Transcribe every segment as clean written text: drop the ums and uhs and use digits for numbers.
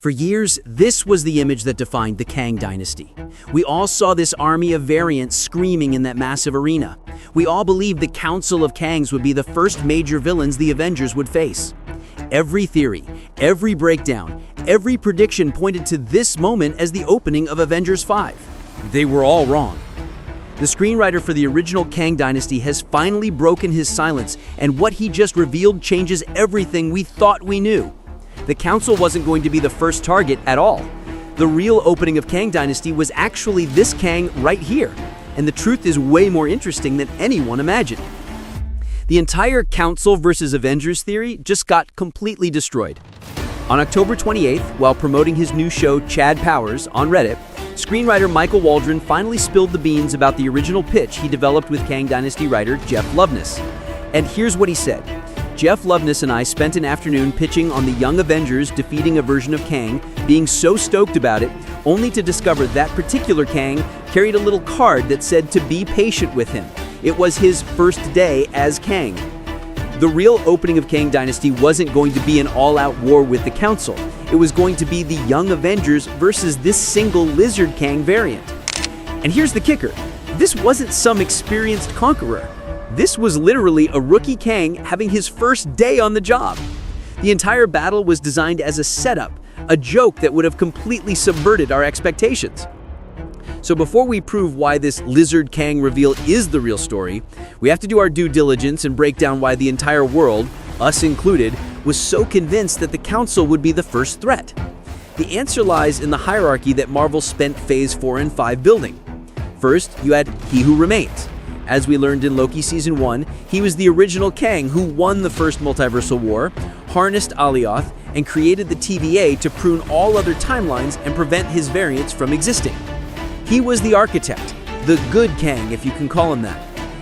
For years, this was the image that defined the Kang Dynasty. We all saw this army of variants screaming in that massive arena. We all believed the Council of Kangs would be the first major villains the Avengers would face. Every theory, every breakdown, every prediction pointed to this moment as the opening of Avengers 5. They were all wrong. The screenwriter for the original Kang Dynasty has finally broken his silence, and what he just revealed changes everything we thought we knew. The Council wasn't going to be the first target at all. The real opening of Kang Dynasty was actually this Kang right here, and the truth is way more interesting than anyone imagined. The entire Council versus Avengers theory just got completely destroyed. On October 28th, while promoting his new show Chad Powers on Reddit, screenwriter Michael Waldron finally spilled the beans about the original pitch he developed with Kang Dynasty writer Jeff Loveness. And here's what he said. Jeff Loveness and I spent an afternoon pitching on the Young Avengers defeating a version of Kang, being so stoked about it, only to discover that particular Kang carried a little card that said to be patient with him. It was his first day as Kang. The real opening of Kang Dynasty wasn't going to be an all-out war with the Council. It was going to be the Young Avengers versus this single Lizard Kang variant. And here's the kicker. This wasn't some experienced conqueror. This was literally a rookie Kang having his first day on the job. The entire battle was designed as a setup, a joke that would have completely subverted our expectations. So before we prove why this Lizard Kang reveal is the real story, we have to do our due diligence and break down why the entire world, us included, was so convinced that the Council would be the first threat. The answer lies in the hierarchy that Marvel spent Phase 4 and 5 building. First, you had He Who Remains. As we learned in Loki Season 1, he was the original Kang who won the first multiversal war, harnessed Alioth, and created the TVA to prune all other timelines and prevent his variants from existing. He was the architect, the good Kang if you can call him that,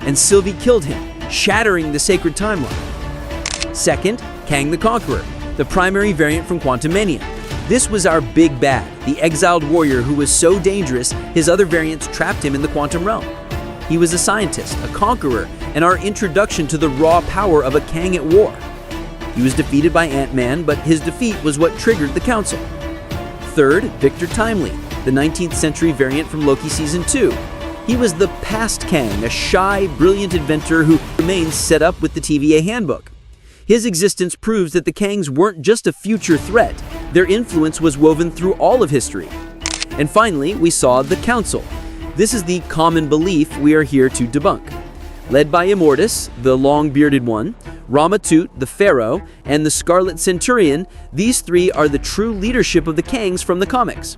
and Sylvie killed him, shattering the sacred timeline. Second, Kang the Conqueror, the primary variant from Quantumania. This was our big bad, the exiled warrior who was so dangerous his other variants trapped him in the quantum realm. He was a scientist, a conqueror, and our introduction to the raw power of a Kang at war. He was defeated by Ant-Man, but his defeat was what triggered the Council. Third, Victor Timely, the 19th century variant from Loki Season 2. He was the past Kang, a shy, brilliant inventor who remains set up with the TVA handbook. His existence proves that the Kangs weren't just a future threat, their influence was woven through all of history. And finally, we saw the Council. This is the common belief we are here to debunk. Led by Immortus, the long-bearded one, Rama-Tut, the Pharaoh, and the Scarlet Centurion, these three are the true leadership of the Kangs from the comics.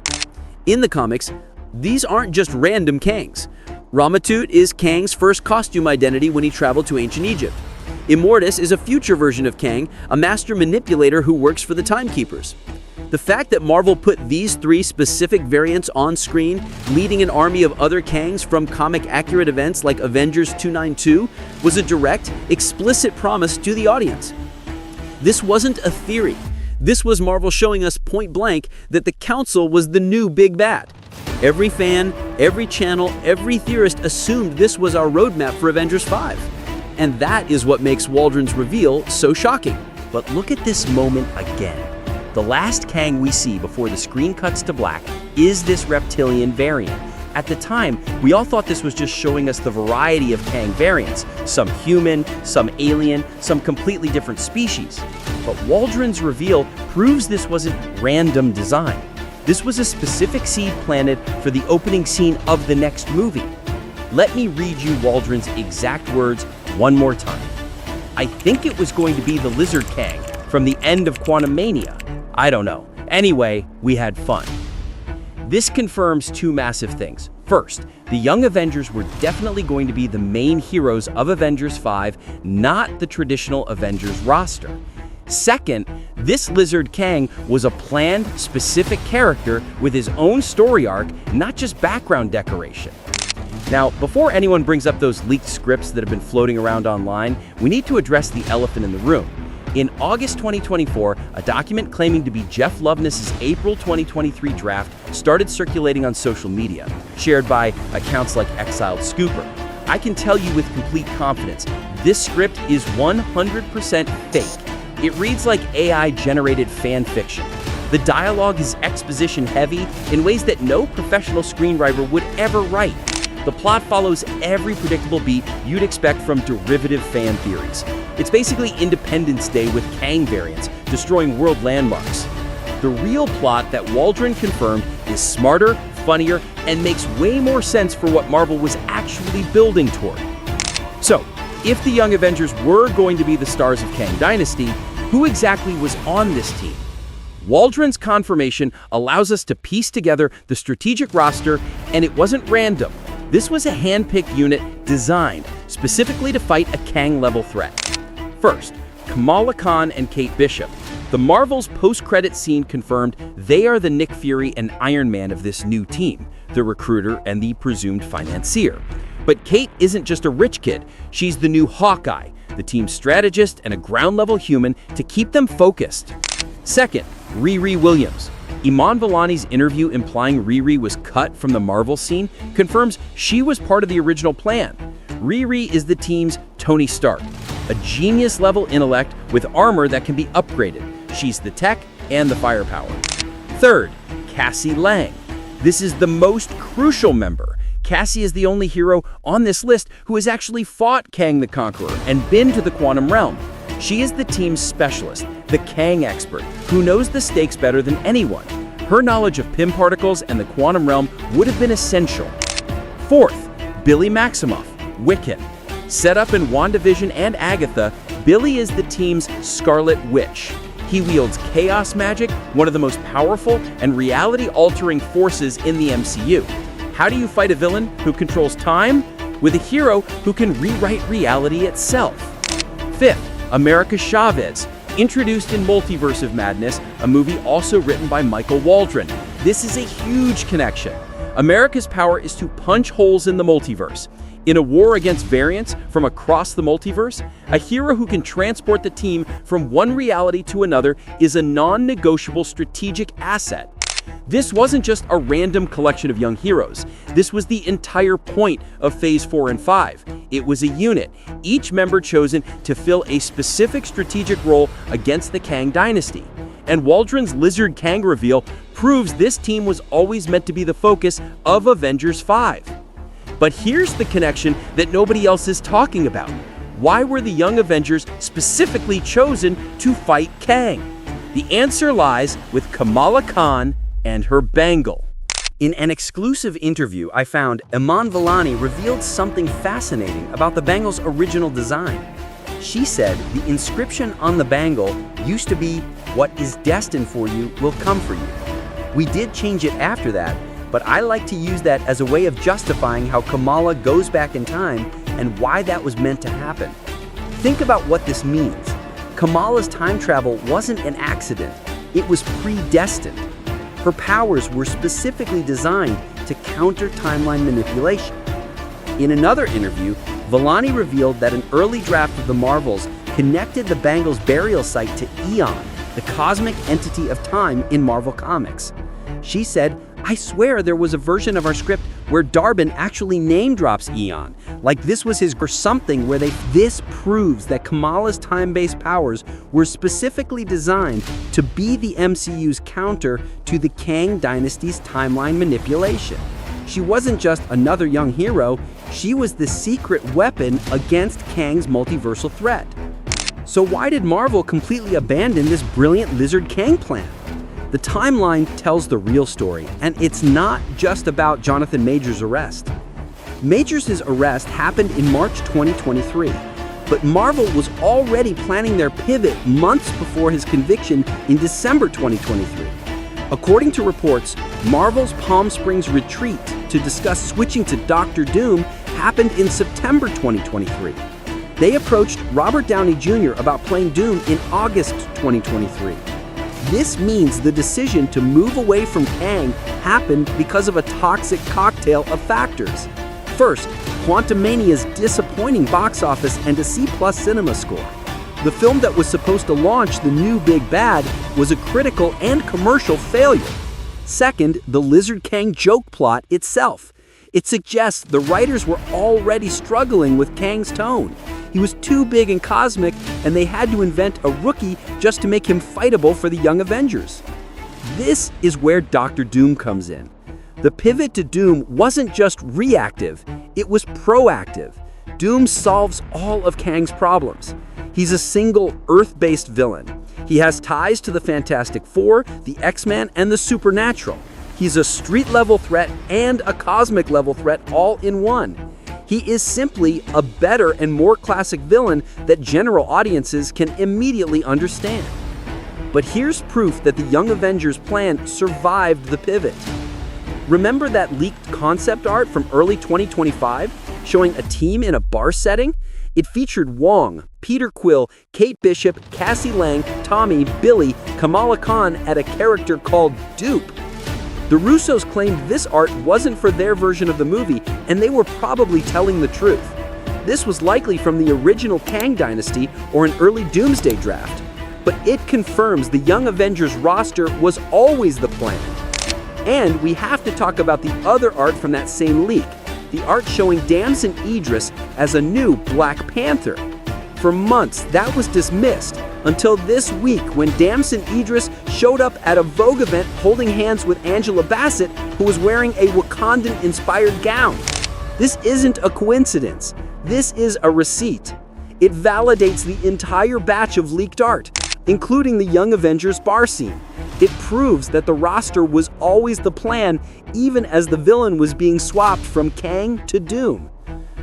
In the comics, these aren't just random Kangs. Rama-Tut is Kang's first costume identity when he traveled to ancient Egypt. Immortus is a future version of Kang, a master manipulator who works for the Timekeepers. The fact that Marvel put these three specific variants on screen, leading an army of other Kangs from comic-accurate events like Avengers 292, was a direct, explicit promise to the audience. This wasn't a theory. This was Marvel showing us point-blank that the Council was the new big bad. Every fan, every channel, every theorist assumed this was our roadmap for Avengers 5. And that is what makes Waldron's reveal so shocking. But look at this moment again. The last Kang we see before the screen cuts to black is this reptilian variant. At the time, we all thought this was just showing us the variety of Kang variants, some human, some alien, some completely different species. But Waldron's reveal proves this wasn't random design. This was a specific seed planted for the opening scene of the next movie. Let me read you Waldron's exact words one more time. I think it was going to be the Lizard Kang from the end of Quantumania. I don't know. Anyway, we had fun. This confirms two massive things. First, the Young Avengers were definitely going to be the main heroes of Avengers 5, not the traditional Avengers roster. Second, this Lizard Kang was a planned, specific character with his own story arc, not just background decoration. Now, before anyone brings up those leaked scripts that have been floating around online, we need to address the elephant in the room. In August 2024, a document claiming to be Jeff Loveness's April 2023 draft started circulating on social media, shared by accounts like Exiled Scooper. I can tell you with complete confidence, this script is 100% fake. It reads like AI-generated fan fiction. The dialogue is exposition-heavy in ways that no professional screenwriter would ever write. The plot follows every predictable beat you'd expect from derivative fan theories. It's basically Independence Day with Kang variants, destroying world landmarks. The real plot that Waldron confirmed is smarter, funnier, and makes way more sense for what Marvel was actually building toward. So, if the Young Avengers were going to be the stars of Kang Dynasty, who exactly was on this team? Waldron's confirmation allows us to piece together the strategic roster, and it wasn't random. This was a hand-picked unit designed specifically to fight a Kang-level threat. First, Kamala Khan and Kate Bishop. The Marvel's post-credit scene confirmed they are the Nick Fury and Iron Man of this new team, the recruiter and the presumed financier. But Kate isn't just a rich kid, she's the new Hawkeye, the team's strategist and a ground-level human to keep them focused. Second, Riri Williams. Iman Vellani's interview implying Riri was cut from the Marvel scene confirms she was part of the original plan. Riri is the team's Tony Stark, a genius-level intellect with armor that can be upgraded. She's the tech and the firepower. Third, Cassie Lang. This is the most crucial member. Cassie is the only hero on this list who has actually fought Kang the Conqueror and been to the quantum realm. She is the team's specialist, the Kang expert, who knows the stakes better than anyone. Her knowledge of Pym particles and the quantum realm would have been essential. Fourth, Billy Maximoff, Wiccan. Set up in WandaVision and Agatha, Billy is the team's Scarlet Witch. He wields chaos magic, one of the most powerful and reality-altering forces in the MCU. How do you fight a villain who controls time? With a hero who can rewrite reality itself. Fifth, America Chavez. Introduced in Multiverse of Madness, a movie also written by Michael Waldron. This is a huge connection. America's power is to punch holes in the multiverse. In a war against variants from across the multiverse, a hero who can transport the team from one reality to another is a non-negotiable strategic asset. This wasn't just a random collection of young heroes. This was the entire point of Phase 4 and 5. It was a unit, each member chosen to fill a specific strategic role against the Kang Dynasty. And Waldron's Lizard Kang reveal proves this team was always meant to be the focus of Avengers 5. But here's the connection that nobody else is talking about. Why were the Young Avengers specifically chosen to fight Kang? The answer lies with Kamala Khan and her bangle. In an exclusive interview I found, Iman Vellani revealed something fascinating about the bangle's original design. She said the inscription on the bangle used to be, "What is destined for you will come for you." We did change it after that, but I like to use that as a way of justifying how Kamala goes back in time and why that was meant to happen. Think about what this means. Kamala's time travel wasn't an accident, it was predestined. Her powers were specifically designed to counter timeline manipulation. In another interview, Vellani revealed that an early draft of the Marvels connected the bangle's burial site to Eon, the cosmic entity of time in Marvel Comics. She said, "I swear there was a version of our script where Darwin actually name drops Eon, like this was his or something where This proves that Kamala's time-based powers were specifically designed to be the MCU's counter to the Kang Dynasty's timeline manipulation. She wasn't just another young hero, she was the secret weapon against Kang's multiversal threat." So why did Marvel completely abandon this brilliant Lizard Kang plan? The timeline tells the real story, and it's not just about Jonathan Majors' arrest. Majors' arrest happened in March 2023, but Marvel was already planning their pivot months before his conviction in December 2023. According to reports, Marvel's Palm Springs retreat to discuss switching to Doctor Doom happened in September 2023. They approached Robert Downey Jr. about playing Doom in August 2023. This means the decision to move away from Kang happened because of a toxic cocktail of factors. First, Quantumania's disappointing box office and a C+ cinema score. The film that was supposed to launch the new big bad was a critical and commercial failure. Second, the Lizard Kang joke plot itself. It suggests the writers were already struggling with Kang's tone. He was too big and cosmic, and they had to invent a rookie just to make him fightable for the Young Avengers. This is where Doctor Doom comes in. The pivot to Doom wasn't just reactive, it was proactive. Doom solves all of Kang's problems. He's a single Earth-based villain. He has ties to the Fantastic Four, the X-Men, and the Supernatural. He's a street-level threat and a cosmic-level threat all in one. He is simply a better and more classic villain that general audiences can immediately understand. But here's proof that the Young Avengers plan survived the pivot. Remember that leaked concept art from early 2025 showing a team in a bar setting? It featured Wong, Peter Quill, Kate Bishop, Cassie Lang, Tommy, Billy, Kamala Khan at a character called Dupe. The Russos claimed this art wasn't for their version of the movie, and they were probably telling the truth. This was likely from the original Kang Dynasty or an early Doomsday draft. But it confirms the Young Avengers roster was always the plan. And we have to talk about the other art from that same leak, the art showing Damson Idris as a new Black Panther. For months, that was dismissed until this week when Damson Idris showed up at a Vogue event holding hands with Angela Bassett, who was wearing a Wakandan-inspired gown. This isn't a coincidence. This is a receipt. It validates the entire batch of leaked art, including the Young Avengers bar scene. It proves that the roster was always the plan, even as the villain was being swapped from Kang to Doom.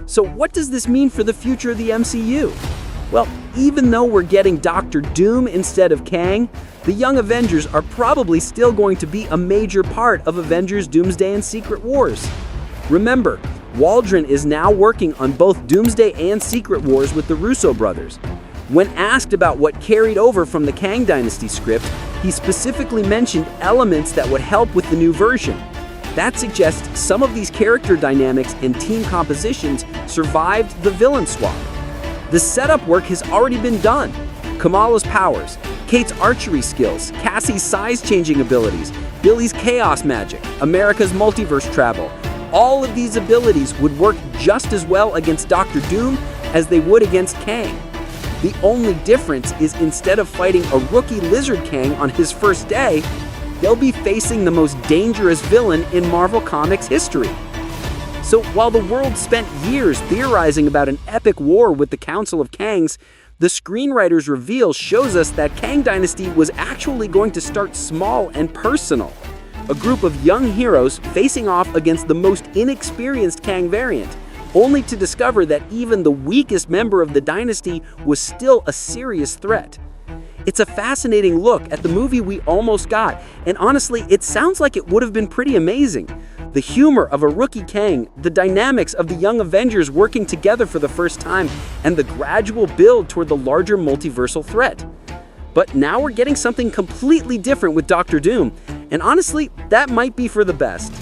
So what does this mean for the future of the MCU? Well, even though we're getting Doctor Doom instead of Kang, the Young Avengers are probably still going to be a major part of Avengers Doomsday and Secret Wars. Remember, Waldron is now working on both Doomsday and Secret Wars with the Russo brothers. When asked about what carried over from the Kang Dynasty script, he specifically mentioned elements that would help with the new version. That suggests some of these character dynamics and team compositions survived the villain swap. The setup work has already been done. Kamala's powers, Kate's archery skills, Cassie's size-changing abilities, Billy's chaos magic, America's multiverse travel. All of these abilities would work just as well against Doctor Doom as they would against Kang. The only difference is instead of fighting a rookie Lizard Kang on his first day, they'll be facing the most dangerous villain in Marvel Comics history. So while the world spent years theorizing about an epic war with the Council of Kangs, the screenwriter's reveal shows us that Kang Dynasty was actually going to start small and personal. A group of young heroes facing off against the most inexperienced Kang variant, only to discover that even the weakest member of the dynasty was still a serious threat. It's a fascinating look at the movie we almost got, and honestly, it sounds like it would have been pretty amazing. The humor of a rookie Kang, the dynamics of the Young Avengers working together for the first time, and the gradual build toward the larger multiversal threat. But now we're getting something completely different with Doctor Doom, and honestly, that might be for the best.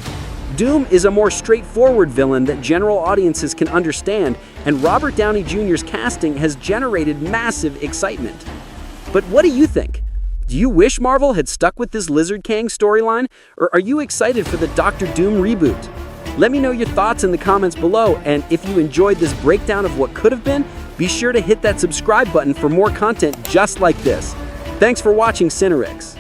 Doom is a more straightforward villain that general audiences can understand, and Robert Downey Jr.'s casting has generated massive excitement. But what do you think? Do you wish Marvel had stuck with this Lizard Kang storyline, or are you excited for the Doctor Doom reboot? Let me know your thoughts in the comments below, and if you enjoyed this breakdown of what could have been, be sure to hit that subscribe button for more content just like this. Thanks for watching Cinerix.